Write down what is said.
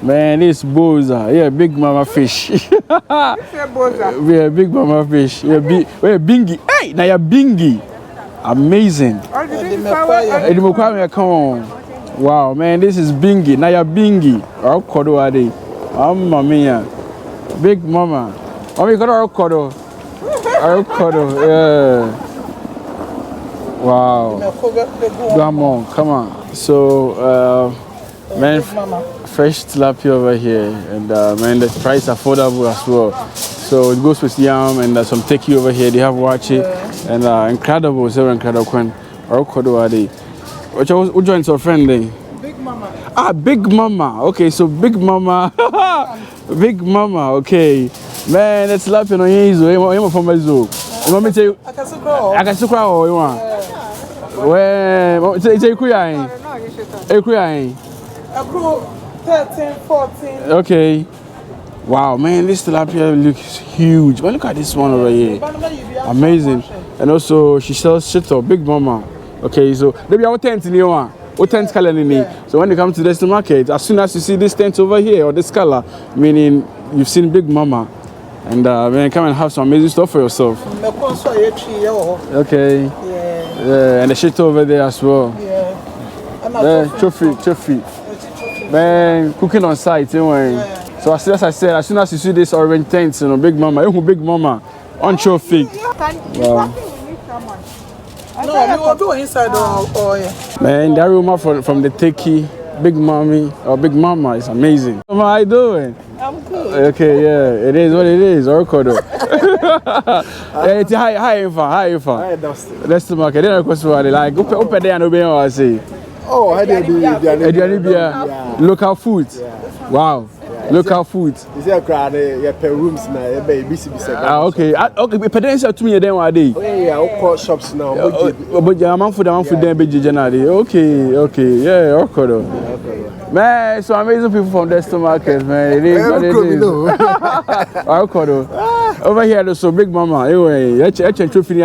Man, this boza. Yeah, big mama fish. Yeah, big mama fish. Yeah, bingy. Hey, now you're bingy. Amazing. Come on. Wow, man, this is bingy. Now you're bingy. Oh, kodo ade. Mamma mia. Big mama. Oh, we got our kodo. Our kodo. Yeah. Wow. Come on. So, man, fresh tilapia over here, and man, the price affordable as well. So it goes with yam and some teki over here. They have wachi and incredible, so incredible. Which joins your friend there? Big Mama. Ah, Big Mama. Okay, so Big Mama. Big Mama. Okay, man, that's tilapia no yezo. You from my zoo. You want me to tell you? I can see crowd. You want? Well, it's a kuya. A kuya. 13, 14. Okay. Wow, man, this tilapia looks huge. But look at this one over here. Amazing. And also, she sells shit up, Big Mama. Okay, so maybe our tent in here. What tent color in here? So when you come to Dalston Market, as soon as you see this tent over here or this color, meaning you've seen Big Mama. And man, come and have some amazing stuff for yourself. Okay. Yeah, and the shit over there as well. Yeah, trophy. Man, cooking on site, anyway. So as I said, as soon as you see this orange tent, you know, Big Mama, Big Mama, on trophy. Wow. No, we will do inside or man, the aroma from the teki, Big Mommy or Big Mama is amazing. How are you doing? I'm good. Okay, yeah, it is what it is. Orkodo. It's hi, Dalston Market. Then of course, like open there and open I say. Oh, how do you do? Local food. Wow. Local food. Is there a crowd? You pay rooms now. You pay busy. Okay. Okay. Potential to me then one day. Oh yeah, all call shops now. But I'm food then be generally. Okay. Yeah. Orkodo. Man, so amazing people from Dalston Market, man. It is what it is. Orkodo. Over here, so Big Mama. Anyway, I trophy.